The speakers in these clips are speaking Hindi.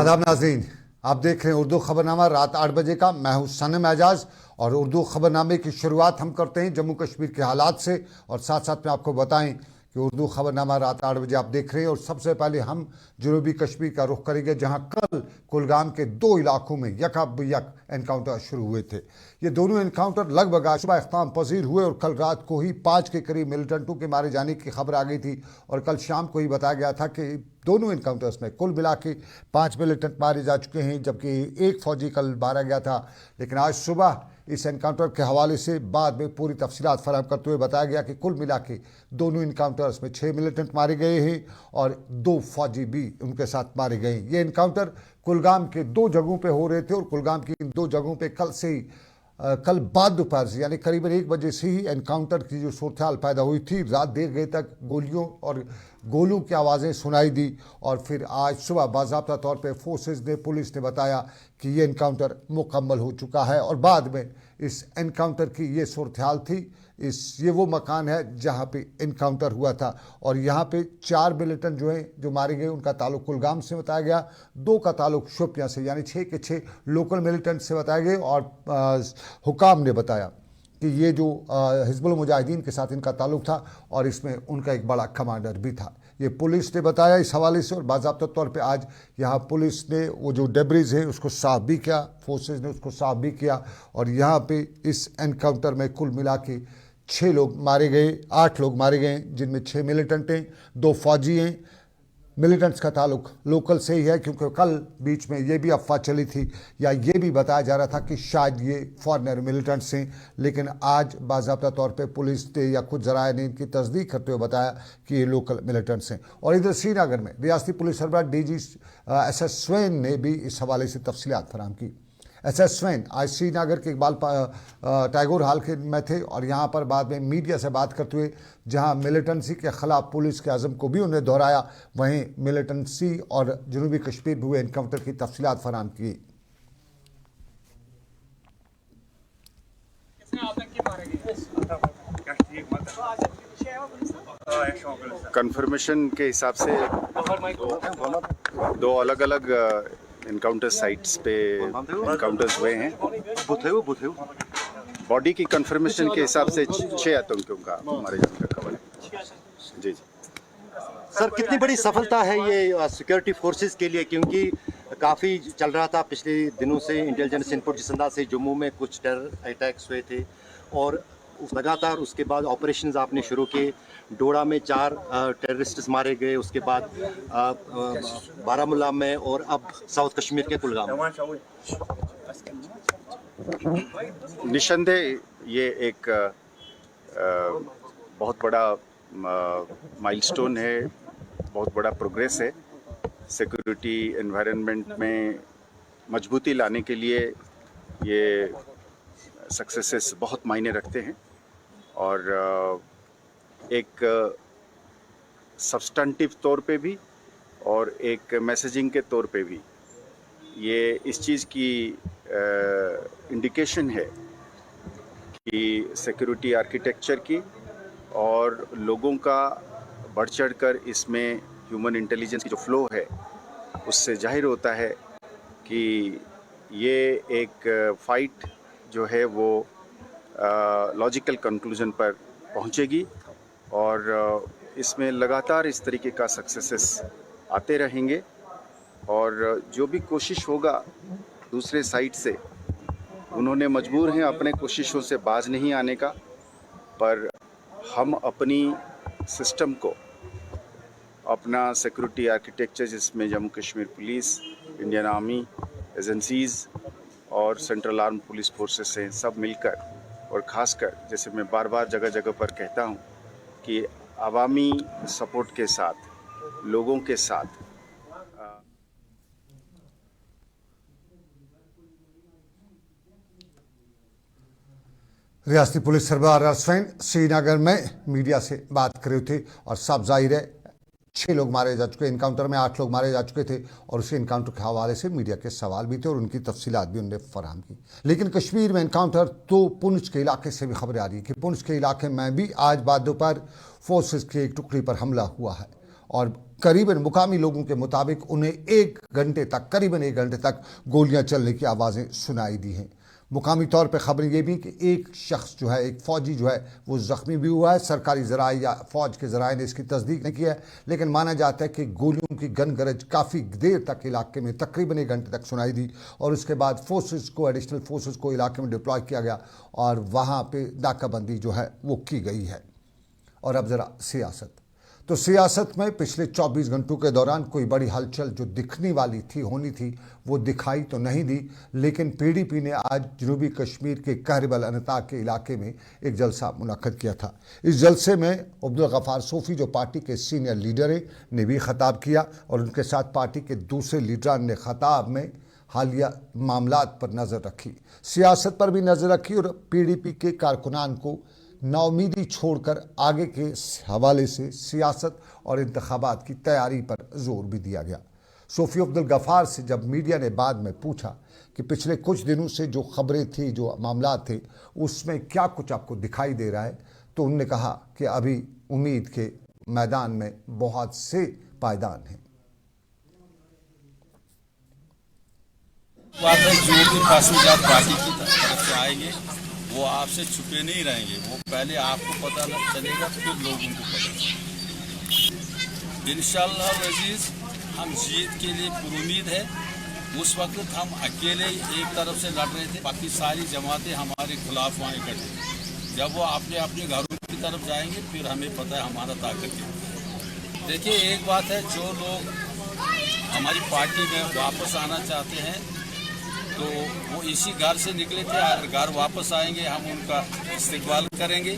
आदाब नाज़रीन, आप देख रहे हैं उर्दू खबरनामा रात 8 बजे का। मैं हूं सनम एजाज और उर्दू खबरनामे की शुरुआत हम करते हैं जम्मू कश्मीर के हालात से और साथ साथ में आपको बताएं कि उर्दू खबरनामा रात 8 बजे आप देख रहे हैं। और सबसे पहले हम जनूबी कश्मीर का रुख करेंगे जहां कल कुलगाम के 2 इलाकों में यक एनकाउंटर शुरू हुए थे। ये दोनों एनकाउंटर लगभग आज सुबह अख्ताम पजीर हुए और कल रात को ही 5 के करीब मिलिटेंटों के मारे जाने की खबर आ गई थी और कल शाम को ही बताया गया था कि दोनों इनकाउंटर्स में कुल मिला के 5 मिलिटेंट मारे जा चुके हैं, जबकि एक फौजी कल मारा गया था। लेकिन आज सुबह इस एनकाउंटर के हवाले से बाद में पूरी तफसीलात फराहम करते हुए बताया गया कि कुल मिला के दोनों इनकाउंटर्स में 6 मिलिटेंट मारे गए हैं और 2 फौजी भी उनके साथ मारे गए। ये इनकाउंटर कुलगाम के 2 जगहों पे हो रहे थे और कुलगाम की इन 2 जगहों पे कल बाद दोपहर से यानी करीबन 1 बजे से ही एनकाउंटर की जो सूरत हाल पैदा हुई थी। रात देर गए तक गोलियों और गोलों की आवाज़ें सुनाई दी और फिर आज सुबह बाज़ाब्ता तौर पे फोर्सेस ने, पुलिस ने बताया कि ये एनकाउंटर मुकम्मल हो चुका है। और बाद में इस एनकाउंटर की ये सूरत हाल थी। ये वो मकान है जहाँ पे इनकाउंटर हुआ था और यहाँ पे 4 मिलिटेंट जो हैं जो मारे गए उनका ताल्लुक कुलगाम से बताया गया, 2 का ताल्लुक शोपियाँ से, यानी 6 के 6 लोकल मिलिटेंट से बताए गए। और हुकाम ने बताया कि ये जो हिजबुल मुजाहिदीन के साथ इनका ताल्लुक था और इसमें उनका एक बड़ा कमांडर भी था, ये पुलिस ने बताया इस हवाले से। और बाज़ाब्ता तौर पे आज यहाँ पुलिस ने वो जो डेब्रिज है उसको साफ भी किया, फोर्सेस ने उसको साफ भी किया और यहाँ पे इस एनकाउंटर में कुल मिला के 6 लोग मारे गए, 8 लोग मारे गए, जिनमें 6 मिलिटेंट हैं, 2 फौजी हैं। मिलिटेंट्स का ताल्लुक लोकल से ही है क्योंकि कल बीच में ये भी अफवाह चली थी या ये भी बताया जा रहा था कि शायद ये फॉरेनर मिलिटेंट्स हैं, लेकिन आज बाज़ाब्ता तौर पे पुलिस ने या कुछ ज़राए ने इनकी तस्दीक करते हुए बताया कि ये लोकल मिलिटेंट्स हैं। और इधर श्रीनगर में रियासती पुलिस सरबराह DG SS स्वैन ने भी इस हवाले से तफसीलात फराहम की। SS स्वैन आज श्रीनगर के इकबाल टैगोर हाल के में थे और यहाँ पर बाद में मीडिया से बात करते हुए जहाँ मिलिटेंसी के ख़िलाफ़ पुलिस के अज़म को भी उन्होंने दोहराया, वहीं मिलिटेंसी और जनूबी कश्मीर में हुए एनकाउंटर की तफसीलात फराहम की। कंफर्मेशन के हिसाब से 2 अलग अलग इनकाउंटर साइट्स पे इनकाउंटर्स हुए हैं। बॉडी की कंफर्मेशन के हिसाब से 6 आतंकियों का मारे जाने का खबर है। जी सर, कितनी बड़ी सफलता है ये सिक्योरिटी फोर्सेस के लिए, क्योंकि काफ़ी चल रहा था पिछले दिनों से इंटेलिजेंस इनपुट जिस अंदाज से जम्मू में कुछ टेरर अटैक्स हुए थे और लगातार उसके बाद ऑपरेशंस आपने शुरू किए। डोडा में 4 टेररिस्ट्स मारे गए, उसके बाद बारामूला में और अब साउथ कश्मीर के कुलगाम में। निसंदेह ये एक बहुत बड़ा माइलस्टोन है, बहुत बड़ा प्रोग्रेस है। सिक्योरिटी एनवायरनमेंट में मजबूती लाने के लिए ये सक्सेसेस बहुत मायने रखते हैं और एक सब्सटेंटिव तौर पे भी और एक मैसेजिंग के तौर पे भी ये इस चीज़ की इंडिकेशन है कि सिक्योरिटी आर्किटेक्चर की और लोगों का बढ़ चढ़ कर इसमें ह्यूमन इंटेलिजेंस की जो फ्लो है उससे जाहिर होता है कि ये एक फ़ाइट जो है वो लॉजिकल कंक्लूजन पर पहुंचेगी और इसमें लगातार इस तरीके का सक्सेसेस आते रहेंगे। और जो भी कोशिश होगा दूसरे साइड से, उन्होंने मजबूर हैं अपने कोशिशों से बाज नहीं आने का, पर हम अपनी सिस्टम को, अपना सिक्योरिटी आर्किटेक्चर जिसमें Jammu Kashmir police, Indian army, agencies और सेंट्रल आर्म पुलिस फोर्सेस हैं, सब मिलकर और ख़ासकर जैसे मैं बार बार जगह जगह पर कहता हूँ कि अवामी सपोर्ट के साथ, लोगों के साथ रियासती पुलिस सरबराह स्वैन श्रीनगर में मीडिया से बात कर रहे थे और साफ जाहिर है 6 लोग मारे जा चुके, इनकाउंटर में 8 लोग मारे जा चुके थे और उसी इनकाउंटर के हवाले से मीडिया के सवाल भी थे और उनकी तफसीलात भी उन्होंने फराहम की। लेकिन कश्मीर में इनकाउंटर तो पुंछ के इलाके से भी खबरें आ रही है कि पुंछ के इलाके में भी आज बाद दोपहर फोर्सेस की एक टुकड़ी पर हमला हुआ है और करीबन मुकामी लोगों के मुताबिक उन्हें करीबन 1 घंटे तक गोलियां चलने की आवाज़ें सुनाई दी हैं। मुकामी तौर पर खबरें ये भी कि एक शख्स जो है, एक फ़ौजी जो है, वो ज़ख्मी भी हुआ है। सरकारी ज़राए या फ़ौज के ज़राए ने इसकी तस्दीक नहीं की है, लेकिन माना जाता है कि गोलियों की गनगरज काफ़ी देर तक इलाके में तकरीबन 1 घंटे तक सुनाई दी और उसके बाद एडिशनल फोर्सेस को इलाके में डिप्लॉय किया गया और वहाँ पर नाकाबंदी जो है वो की गई है। और अब ज़रा सियासत, तो सियासत में पिछले 24 घंटों के दौरान कोई बड़ी हलचल जो दिखने वाली थी, होनी थी, वो दिखाई तो नहीं दी। लेकिन पीडीपी ने आज जनूबी कश्मीर के कहरबल अनंतनाग के इलाके में एक जलसा मुनक्कद किया था। इस जलसे में अब्दुल गफ्फार सोफी जो पार्टी के सीनियर लीडर हैं ने भी खताब किया और उनके साथ पार्टी के दूसरे लीडरान ने खताब में हालिया मामलात पर नज़र रखी, सियासत पर भी नज़र रखी और पीडीपी के कारकुनान को नाउमीदी छोड़कर आगे के हवाले से सियासत और इंतखाबात की तैयारी पर जोर भी दिया गया। सोफी अब्दुल गफ्फार से जब मीडिया ने बाद में पूछा कि पिछले कुछ दिनों से जो खबरें थी, जो मामलात थे, उसमें क्या कुछ आपको दिखाई दे रहा है, तो उन्होंने कहा कि अभी उम्मीद के मैदान में बहुत से पायदान हैं। जो भी पार्टी की तरफ से आएंगे वो आपसे छुपे नहीं रहेंगे, वो पहले आपको पता चलेगा फिर लोगों को पता चलेगा। इंशाअल्लाह अजीज हम जीत के लिए पुरुमीद है। उस वक्त हम अकेले एक तरफ से लड़ रहे थे, बाकी सारी जमातें हमारे खिलाफ वहाँ इकट्ठी। जब वो अपने अपने घरों की तरफ जाएंगे फिर हमें पता है हमारा ताकत क्या। देखिए एक बात है, जो लोग हमारी पार्टी में वापस आना चाहते हैं तो वो इसी घर से निकले थे, अगर घर वापस आएंगे हम उनका इस्तेकबाल करेंगे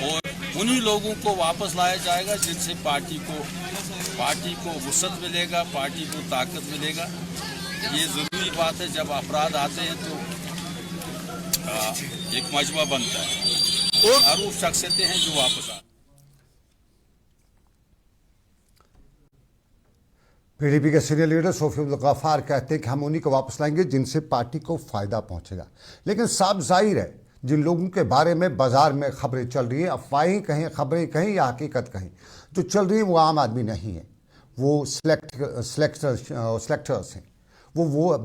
और उन्हीं लोगों को वापस लाया जाएगा जिनसे पार्टी को वुसअत मिलेगा, पार्टी को ताकत मिलेगा। ये ज़रूरी बात है, जब अपराध आते हैं तो एक मजमा बनता है और मारूफ शख्सियतें हैं जो वापस आते हैं। पीडीपी के सीनियर लीडर सोफी अब्दुल गफ्फार कहते हैं कि हम उन्हीं को वापस लाएंगे जिनसे पार्टी को फ़ायदा पहुंचेगा। लेकिन साफ जाहिर है जिन लोगों के बारे में बाज़ार में खबरें चल रही हैं, अफवाहें कहें, खबरें कहें या हकीकत कहें, जो चल रही हैं वो आम आदमी नहीं है, वो सिलेक्टर्स हैं, वो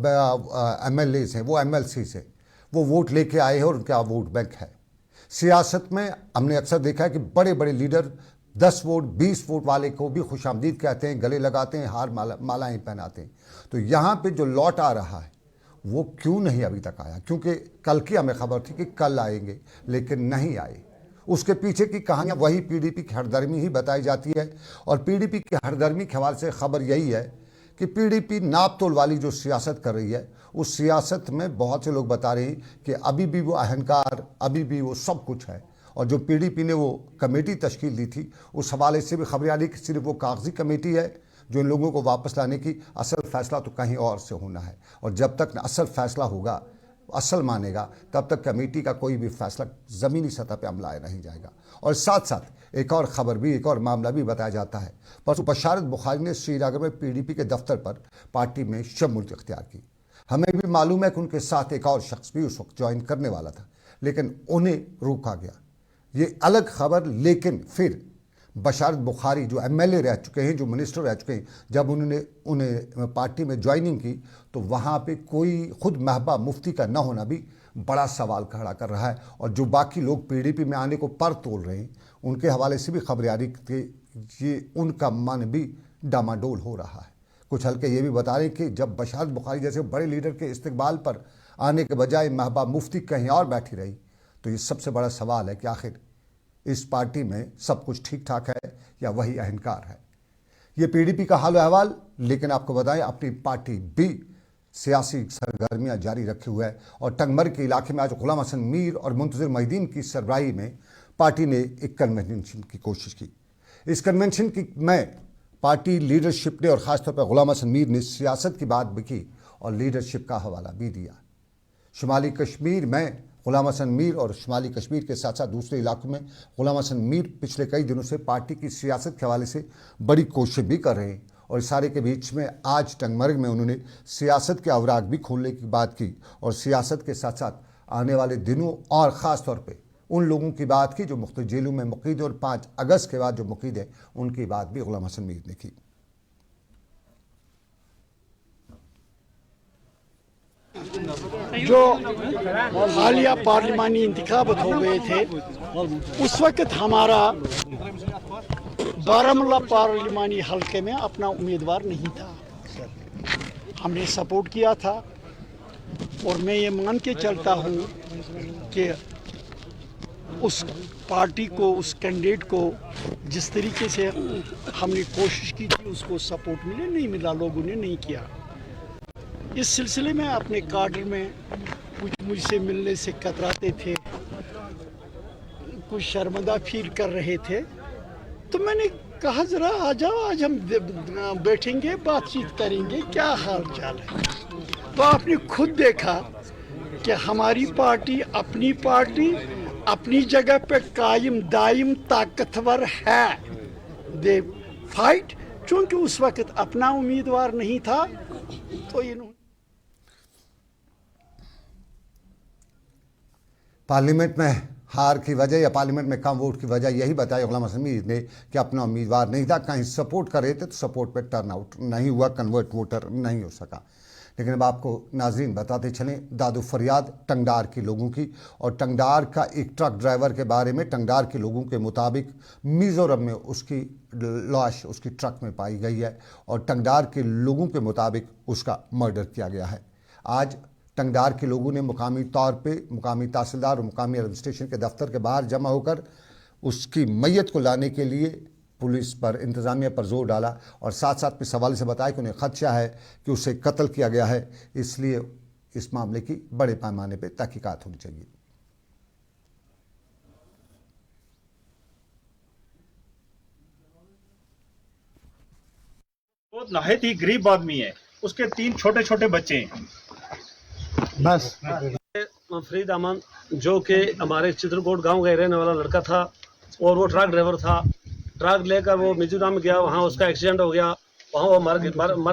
MLAs हैं, वो MLCs हैं, वो वोट लेके आए हैं और उनका वोट बैंक है। सियासत में हमने अक्सर देखा है कि बड़े बड़े लीडर 10 वोट 20 वोट वाले को भी खुशामदीद कहते हैं, गले लगाते हैं, हार मालाएं पहनाते हैं। तो यहाँ पे जो लौट आ रहा है वो क्यों नहीं अभी तक आया? क्योंकि कल की हमें खबर थी कि कल आएंगे, लेकिन नहीं आए। उसके पीछे की कहानियाँ वही पीडीपी की हरदर्मी ही बताई जाती है और पीडीपी की हरदर्मी के हवाले से खबर यही है कि पीडीपी नाप तोल वाली जो सियासत कर रही है, उस सियासत में बहुत से लोग बता रहे हैं कि अभी भी वो अहंकार, अभी भी वो सब कुछ है। और जो पीडीपी ने वो कमेटी तश्कील दी थी, उस हवाले से भी खबरें आ रही कि सिर्फ वो कागजी कमेटी है जो इन लोगों को वापस लाने की, असल फैसला तो कहीं और से होना है। और जब तक असल फैसला होगा, असल मानेगा, तब तक कमेटी का कोई भी फैसला ज़मीनी सतह पर अमलाया नहीं जाएगा। और साथ साथ एक और ख़बर भी, एक और मामला भी बताया जाता है। परसों बशारत बुखारी ने श्रीनगर में पीडीपी के दफ्तर पर पार्टी में शमूलियत इख्तियार की। हमें भी मालूम है कि उनके साथ एक और शख्स भी उस वक्त ज्वाइन करने वाला था, लेकिन उन्हें रोका गया। ये अलग खबर, लेकिन फिर बशारत बुखारी जो MLA रह चुके हैं, जो मिनिस्टर रह चुके हैं, जब उन्हें पार्टी में ज्वाइनिंग की तो वहाँ पे कोई खुद महबूबा मुफ्ती का न होना भी बड़ा सवाल खड़ा कर रहा है। और जो बाकी लोग पीडीपी में आने को पर तोल रहे हैं, उनके हवाले से भी खबर आ रही कि ये उनका मन भी डामाडोल हो रहा है। कुछ हल्के ये भी बता रहे कि जब बशारत बुखारी जैसे बड़े लीडर के इस्तकबाल पर आने के बजाय महबूबा मुफ्ती कहीं और बैठी रही, तो ये सबसे बड़ा सवाल है कि आखिर इस पार्टी में सब कुछ ठीक ठाक है या वही अहंकार है। ये पीडीपी का हाल अहवाल। लेकिन आपको बताएं, अपनी पार्टी भी सियासी सरगर्मियां जारी रखे हुए है और टंगमर्ग के इलाके में आज गुलाम हसन मीर और मुंतज़िर मोहिद्दीन की सरबराही में पार्टी ने एक कन्वेंशन की कोशिश की। इस कन्वेंशन में पार्टी लीडरशिप ने और ख़ासतौर पर गुलाम हसन मीर ने सियासत की बात भी की और लीडरशिप का हवाला भी दिया। शुमाली कश्मीर में गुलाम हसन मीर और शुमाली कश्मीर के साथ साथ दूसरे इलाकों में गुलाम हसन मीर पिछले कई दिनों से पार्टी की सियासत के हवाले से बड़ी कोशिश भी कर रहे हैं। और इस सारे के बीच में आज टंगमर्ग में उन्होंने सियासत के अवराग भी खोलने की बात की और सियासत के साथ साथ आने वाले दिनों और ख़ास तौर पे उन लोगों की बात की जो मुख्तलिफ जेलों में मुक़ीद हैं और 5 अगस्त के बाद जो मुक़ीद हैं, उनकी बात भी गुलाम हसन मीर ने की। जो हालिया पार्लिमानी इंतखाबात हो गए थे, उस वक्त हमारा बारामूला पार्लिमानी हल्के में अपना उम्मीदवार नहीं था। हमने सपोर्ट किया था और मैं ये मान के चलता हूँ कि उस पार्टी को, उस कैंडिडेट को जिस तरीके से हमने कोशिश की थी उसको सपोर्ट मिले, नहीं मिला, लोगों ने नहीं किया। इस सिलसिले में अपने काडर में कुछ मुझसे मिलने से कतराते थे, कुछ शर्मिंदा फील कर रहे थे, तो मैंने कहा ज़रा आ जाओ, आज हम बैठेंगे, बातचीत करेंगे, क्या हाल चाल है। तो आपने खुद देखा कि हमारी पार्टी अपनी जगह पे कायम दायम ताकतवर है। दे फाइट, चूँकि उस वक्त अपना उम्मीदवार नहीं था तो इन्होंने पार्लियामेंट में हार की वजह या पार्लियामेंट में कम वोट की वजह यही बताई गुलाम हसन मीर ने कि अपना उम्मीदवार नहीं था। कहीं सपोर्ट कर रहे थे तो सपोर्ट पे टर्न आउट नहीं हुआ, कन्वर्ट वोटर नहीं हो सका। लेकिन अब आपको नाजरीन बताते चलें दादू फरियाद टंगडार के लोगों की, और टंगडार का एक ट्रक ड्राइवर के बारे में टंगडार के लोगों के मुताबिक मिज़ोरम में उसकी लाश उसकी ट्रक में पाई गई है और टंगडार के लोगों के मुताबिक उसका मर्डर किया गया है। आज टंगडार के लोगों ने मुकामी तौर पे मुकामी तहसीलदार और मुकामी एडमिनिस्ट्रेशन के दफ्तर के बाहर जमा होकर उसकी मैयत को लाने के लिए पुलिस पर, इंतज़ामिया पर जोर डाला और साथ साथ इस हवाले से बताया कि उन्हें खदशा है कि उसे कत्ल किया गया है, इसलिए इस मामले की बड़े पैमाने पर तहकीकात होनी चाहिए। वो नहायत ही गरीब आदमी है, उसके 3 छोटे छोटे बच्चे हैं। बस फरीद अमन जो कि हमारे चित्रकूट गांव का रहने वाला लड़का था और वो ट्रक ड्राइवर था। ट्रक लेकर वो मिजोरम गया, वहाँ उसका एक्सीडेंट हो गया, वहाँ वो मर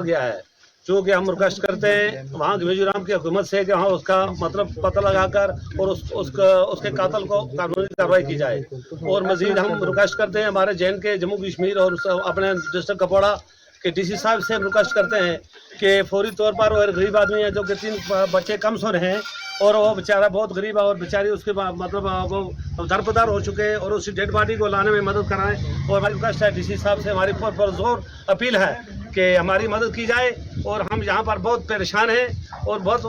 गया है। चूँकि हम रिक्वेस्ट करते हैं वहाँ की मिजोरम की हुकूमत से कि वहाँ उसका मतलब पता लगाकर और उसके कातल को कानूनी कार्रवाई की जाए। और मजीद हम रिक्वेस्ट करते हैं हमारे जैन के जम्मू कश्मीर और अपने डिस्ट्रिक्ट कपवाड़ा के डीसी साहब से रिक्वेस्ट करते हैं कि फौरी तौर पर वो गरीब आदमी है जो कि 3 बच्चे कमजोर हैं और वो बेचारा बहुत गरीब है और बेचारी उसके मतलब वो दरपदार हो चुके हैं और उसी डेड बॉडी को लाने में मदद कराएं। और हमारी रिक्वेस्ट है डीसी साहब से, हमारी पुरजोर अपील है कि हमारी मदद की जाए। और हम यहाँ पर बहुत परेशान हैं और बहुत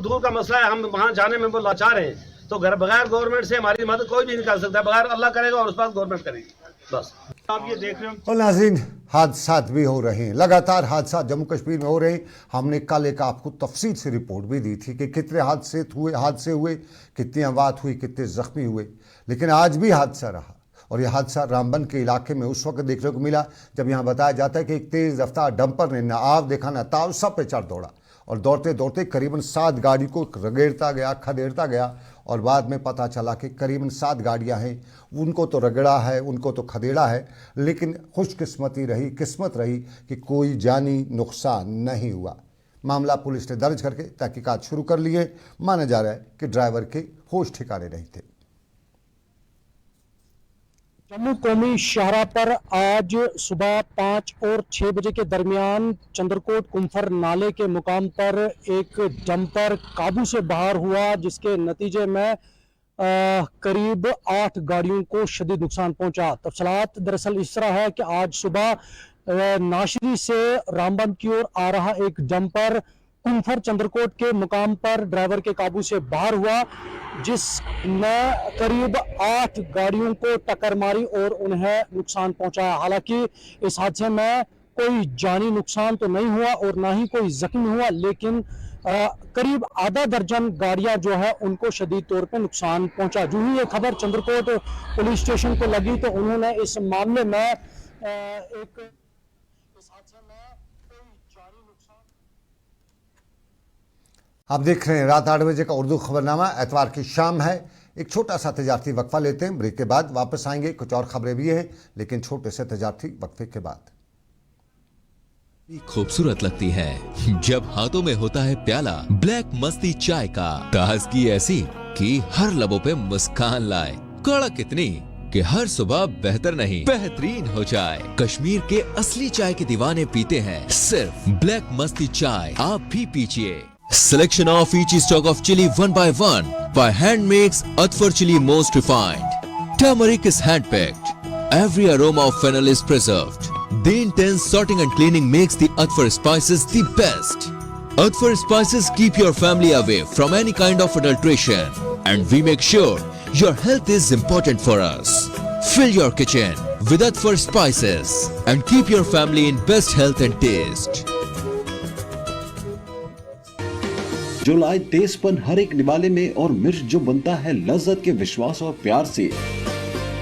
दूर का मसला है, हम वहाँ जाने में बहुत लाचार हैं। तो बगैर गवर्नमेंट से हमारी मदद कोई भी नहीं कर सकता, बगैर अल्लाह करेगा और उस पर गवर्नमेंट करेगी। बस आप ये देख रहे हो। और नाज़रीन हादसा भी हो रहे हैं, लगातार हादसा जम्मू कश्मीर में हो रहे हैं। हमने कल एक आपको तफसील से रिपोर्ट भी दी थी कि कितने हादसे हुए, कितनी अमवात हुई, कितने ज़ख्मी हुए। लेकिन आज भी हादसा रहा और यह हादसा रामबन के इलाके में उस वक्त देखने को मिला जब यहाँ बताया जाता है कि एक तेज़ रफ्तार डंपर ने ना आव देखा ना ताव, सब पे चढ़ दौड़ा और दौड़ते दौड़ते करीबन 7 गाड़ी को रगेड़ता गया, खदेड़ता गया। और बाद में पता चला कि करीबन 7 गाड़ियां हैं, उनको तो रगड़ा है, उनको तो खदेड़ा है, लेकिन किस्मत रही कि कोई जानी नुकसान नहीं हुआ। मामला पुलिस ने दर्ज करके तहकीकात शुरू कर ली है। माना जा रहा है कि ड्राइवर के होश ठिकाने नहीं थे। जम्मू कौमी शाहरा पर आज सुबह 5 और 6 बजे के दरमियान चंद्रकोट कुम्फर नाले के मुकाम पर एक डंपर काबू से बाहर हुआ, जिसके नतीजे में करीब 8 गाड़ियों को शदीद नुकसान पहुंचा। तफसीलात दरअसल इस तरह है कि आज सुबह नाशरी से रामबन की ओर आ रहा एक डंपर कुम्फर चंद्रकोट के मुकाम पर ड्राइवर के काबू से बाहर हुआ, जिसने करीब 8 गाड़ियों को टक्कर मारी और उन्हें नुकसान पहुंचाया। हालांकि इस हादसे में कोई जानी नुकसान तो नहीं हुआ और ना ही कोई जख्मी हुआ, लेकिन करीब आधा दर्जन गाड़ियां जो है उनको शदीद तौर पे नुकसान पहुंचा। जो ही ये खबर चंद्रकोट पुलिस स्टेशन को लगी तो उन्होंने इस मामले में इस हादसे में कोई जानी नुकसान। आप देख रहे हैं रात 8 बजे का उर्दू खबरनामा। एतवार की शाम है, एक छोटा सा तजारती वक्फा लेते हैं, ब्रेक के बाद वापस आएंगे। कुछ और खबरें भी हैं लेकिन छोटे से तजारती वक्फे के बाद। खूबसूरत लगती है जब हाथों में होता है प्याला ब्लैक मस्ती चाय का। ताजगी ऐसी कि हर लबों पे मुस्कान लाए, कड़क इतनी कि हर सुबह बेहतर नहीं बेहतरीन हो जाए। कश्मीर के असली चाय के दीवाने पीते हैं सिर्फ ब्लैक मस्ती चाय, आप भी पीजिए। Selection of each stock of chili one by hand makes Atfar chili most refined. Turmeric is hand-picked. Every aroma of fennel is preserved. The intense sorting and cleaning makes the Atfar spices the best. Atfar spices keep your family away from any kind of adulteration. And we make sure your health is important for us. Fill your kitchen with Atfar spices and keep your family in best health and taste. जो लाए तेजपन हर एक निवाले में और मिर्च जो बनता है लज्जत के विश्वास और प्यार से।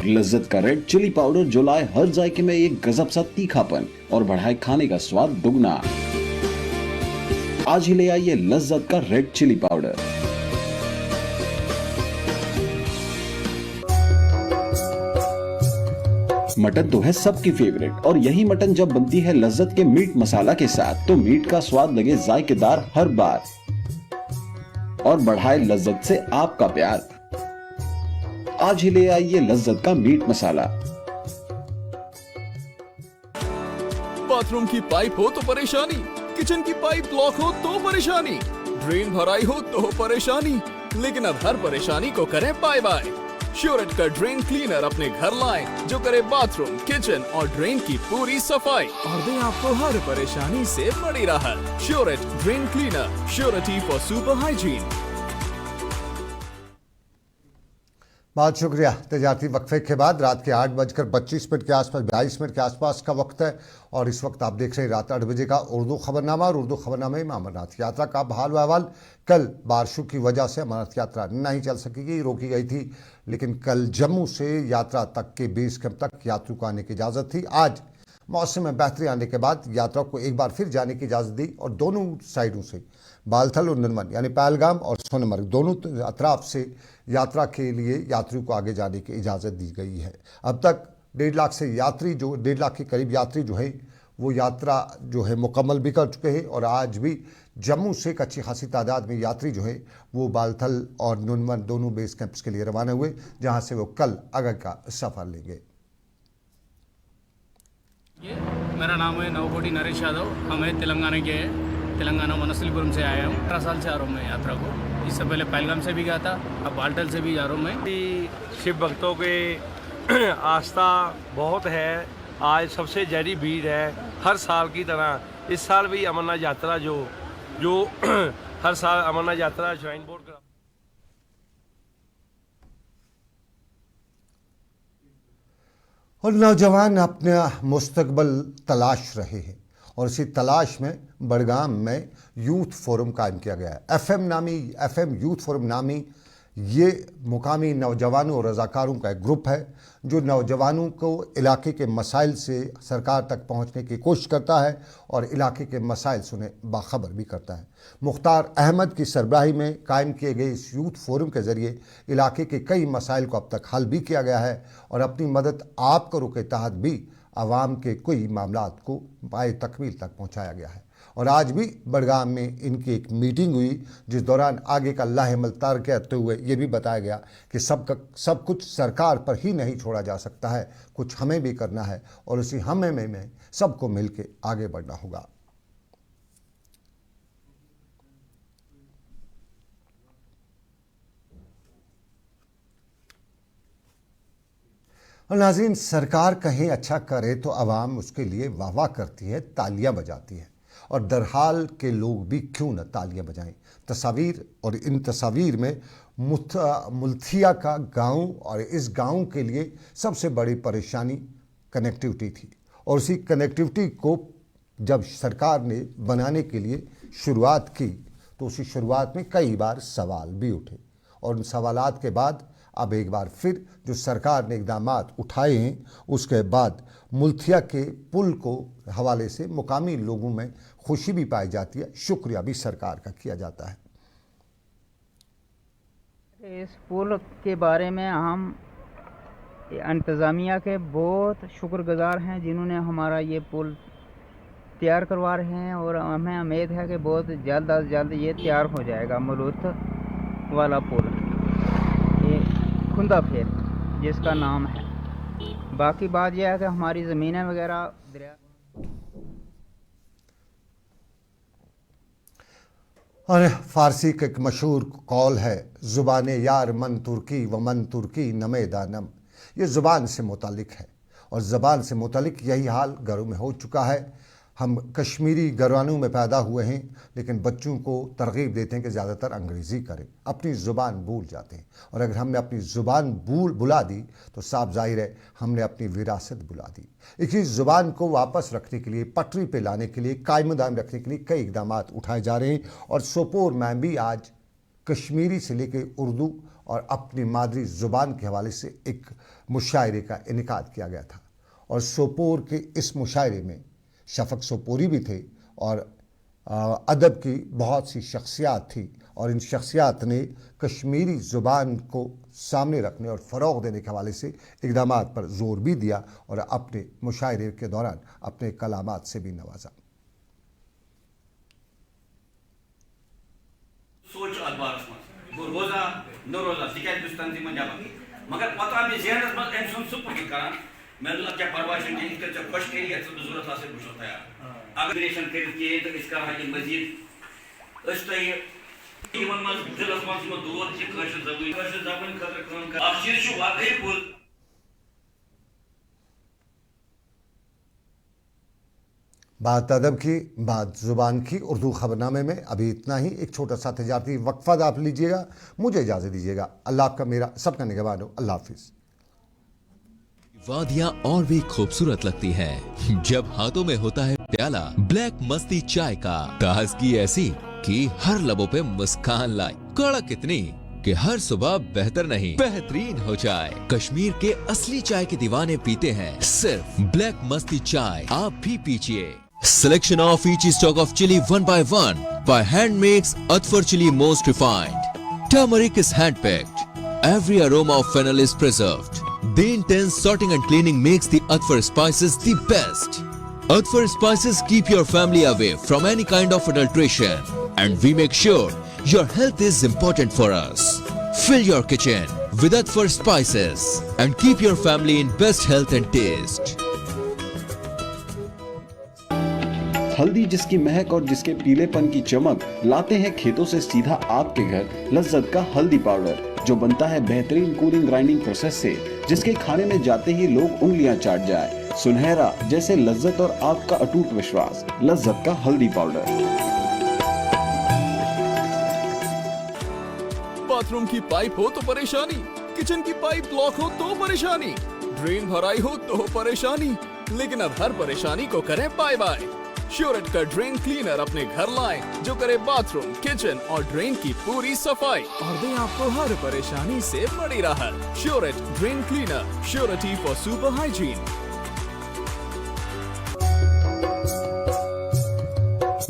लज्जत का रेड चिली पाउडर जो लाए हर जायके में एक गजब सा तीखापन और बढ़ाए खाने का स्वाद दुगना। आज ही ले आइए लज्जत का रेड चिली पाउडर। मटन तो है सबकी फेवरेट और यही मटन जब बनती है लज्जत के मीट मसाला के साथ तो मीट का स्वाद लगे जायकेदार हर बार और बढ़ाए लज्जत से आपका प्यार। आज ही ले आइए लज्जत का मीट मसाला। बाथरूम की पाइप हो तो परेशानी, किचन की पाइप ब्लॉक हो तो परेशानी, ड्रेन भराई हो तो परेशानी, लेकिन अब हर परेशानी को करें बाय बाय। श्योरेट का ड्रेन क्लीनर अपने घर लाएं जो करे बाथरूम, किचन और ड्रेन की पूरी सफाई और दे आपको हर परेशानी से बड़ी राहत। श्योरेट drain cleaner, surety for super hygiene. बहुत शुक्रिया। तजारती वक्फे के बाद रात के 8:25 के आसपास 22 मिनट के आसपास का वक्त है और इस वक्त आप देख रहे हैं रात 8 बजे का उर्दू खबरनामा। और उर्दू खबरनामे में अमरनाथ यात्रा का हाल अहवाल। कल बारिशों की वजह से अमरनाथ यात्रा नहीं चल सकेगी, रोकी गई थी, लेकिन कल जम्मू से यात्रा तक के बेस कैंप तक यात्रियों को आने की इजाज़त थी। आज मौसम में बेहतरी आने के बाद यात्रा को एक बार फिर जाने की इजाज़त दी और दोनों साइडों से बालथल और ननवन यानी पहलगाम और सोनमर्ग दोनों अतराफ से यात्रा के लिए यात्रियों को आगे जाने की इजाज़त दी गई है। अब तक 1.5 लाख से यात्री जो 1.5 लाख के करीब यात्री जो है वो यात्रा जो है मुकम्मल भी कर चुके हैं और आज भी जम्मू से एक अच्छी खासी तादाद में यात्री जो है वो बालथल और ननवन दोनों बेस कैंप्स के लिए रवाना हुए, जहां से वो कल आगे का सफ़र लेंगे। मेरा नाम है नवकोटी नरेश यादव। हमें तेलंगाना के तेलंगाना मनसलीपुरम से आया हूँ। 18 साल से आ रहा हूँ मैं यात्रा को। इससे पहले पहलगाम से भी गया था, अब बाल्टल से भी जा रहा हूँ मैं। शिव भक्तों के आस्था बहुत है। आज सबसे ज़्यादा भीड़ है हर साल की तरह। इस साल भी अमरनाथ यात्रा जो हर साल अमरनाथ यात्रा श्राइन बोर्ड का और नौजवान अपना मुस्तकबल तलाश रहे हैं और इसी तलाश में बड़गाम में यूथ फोरम कायम किया गया है। एफएम यूथ फोरम नामी ये मुकामी नौजवानों और रज़ाकारों का एक ग्रुप है जो नौजवानों को इलाके के मसाइल से सरकार तक पहुंचने की कोशिश करता है और इलाके के मसाइल से उन्हें बाखबर भी करता है। मुख्तार अहमद की सरबराही में कायम किए गए इस यूथ फोरम के ज़रिए इलाके के कई मसाइल को अब तक हल भी किया गया है और अपनी मदद आप करो के तहत भी आवाम के कई मामलात को पाए तकमील तक पहुँचाया गया है। और आज भी बड़गाम में इनकी एक मीटिंग हुई जिस दौरान आगे का लाहेमल तय करते हुए ये भी बताया गया कि सब कुछ सरकार पर ही नहीं छोड़ा जा सकता है, कुछ हमें भी करना है और उसी हमें में सबको मिलकर आगे बढ़ना होगा। और नाज़रीन, सरकार कहीं अच्छा करे तो आवाम उसके लिए वाह वाह करती है, तालियां बजाती है और दरहाल के लोग भी क्यों न तालियां बजाएं। तस्वीर और इन तस्वीर में मुल्थिया का गांव और इस गांव के लिए सबसे बड़ी परेशानी कनेक्टिविटी थी और उसी कनेक्टिविटी को जब सरकार ने बनाने के लिए शुरुआत की तो उसी शुरुआत में कई बार सवाल भी उठे और उन सवालात के बाद अब एक बार फिर जो सरकार ने इक़दामात उठाए हैं उसके बाद मुल्थिया के पुल को हवाले से मुकामी लोगों में खुशी भी पाई जाती है, शुक्रिया भी सरकार का किया जाता है। इस पुल के बारे में हम इंतज़ामिया के बहुत शुक्रगुजार हैं जिन्होंने हमारा ये पुल तैयार करवा रहे हैं और हमें उम्मीद है कि बहुत जल्द अज जल्द ये तैयार हो जाएगा। मलूथ वाला पुल ये खुंदा फेर जिसका नाम है। बाकी बात यह है कि हमारी ज़मीनें वगैरह दरिया और फारसी का एक मशहूर कौल है, ज़ुबान यार मन तुर्की व मन तुर्की नमे दानम। ये ज़ुबान से मुतालिक है और ज़बान से मुतालिक यही हाल घरों में हो चुका है। हम कश्मीरी घरानों में पैदा हुए हैं, लेकिन बच्चों को तरगीब देते हैं कि ज़्यादातर अंग्रेज़ी करें, अपनी ज़ुबान भूल जाते हैं। और अगर हमने अपनी ज़ुबान भुला दी तो साफ जाहिर है हमने अपनी विरासत भुला दी। इसी ज़ुबान को वापस रखने के लिए, पटरी पे लाने के लिए, कायम दायम रखने के लिए कई इक़दाम उठाए जा रहे हैं। और सोपोर में भी आज कश्मीरी से लेकर उर्दू और अपनी मादरी ज़ुबान के हवाले से एक मुशायरे का इनेकाद किया गया था। और सोपोर के इस मुशायरे में शफ़क़ सोपोरी भी थे और अदब की बहुत सी शख्सियात थी। और इन शख्सियात ने कश्मीरी ज़ुबान को सामने रखने और फ़रोग़ देने के हवाले से इक़दाम पर ज़ोर भी दिया और अपने मुशायरे के दौरान अपने कलामात से भी नवाजा। सोच अखबार में रोजा न रोजा शिकायत मगर पता भी ज़हनस मज अम सुन सुपुर्द करान मैं क्या परवाह कि खुश करी जरूरत आसे बुझ तैयार अगर रिलेशन कर तो इसका ये मजीद यमन मज दिलस मज दूर जबान खतर चीज वाकई बोल। बात अदब की, बात ज़ुबान की उर्दू खबरनामे में अभी इतना ही। एक छोटा सा तजारती वक्फा आप लीजिएगा, मुझे इजाज़त दीजिएगा। अल्लाह आपका मेरा सबका निगहबान हो। अल्लाह हाफिज़। वादियां और भी खूबसूरत लगती हैं जब हाथों में होता है प्याला ब्लैक मस्ती चाय का। ताजगी ऐसी कि हर लबों पे मुस्कान लाए, कड़क इतनी कि हर सुबह बेहतर नहीं बेहतरीन हो जाए। कश्मीर के असली चाय के दीवाने पीते हैं सिर्फ ब्लैक मस्ती चाय, आप भी पीजिए। Selection of each stock of chili one by one by hand makes Atfar chili most refined. Turmeric is hand picked. Every aroma of fennel is preserved. The intense sorting and cleaning makes the Atfar spices the best. Atfar spices keep your family away from any kind of adulteration, and we make sure your health is important for us. Fill your kitchen with Atfar spices and keep your family in best health and taste. हल्दी जिसकी महक और जिसके पीलेपन की चमक लाते हैं खेतों से सीधा आपके घर लज्जत का हल्दी पाउडर, जो बनता है बेहतरीन कूलिंग ग्राइंडिंग प्रोसेस से, जिसके खाने में जाते ही लोग उंगलियां चाट जाए। सुनहरा जैसे लज्जत और आपका अटूट विश्वास, लज्जत का हल्दी पाउडर। बाथरूम की पाइप हो तो परेशानी, किचन की पाइप ब्लॉक हो तो परेशानी, ड्रेन भराई हो तो परेशानी, लेकिन अब हर परेशानी को करें बाय बाय। श्योरेट का ड्रेन क्लीनर अपने घर लाएं, जो करे बाथरूम, किचन और ड्रेन की पूरी सफाई और दे आपको हर परेशानी से बड़ी राहत। श्योरेट drain cleaner, surety for super hygiene.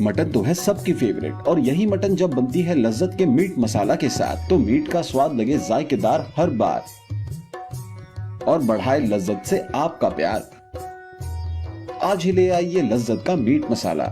Mutton तो है सबकी फेवरेट, और यही मटन जब बनती है लज्जत के मीट मसाला के साथ, तो मीट का स्वाद लगे जायकेदार हर बार और बढ़ाए लज्जत से आपका प्यार। आज ही ले आइए लज्जत का मीट मसाला।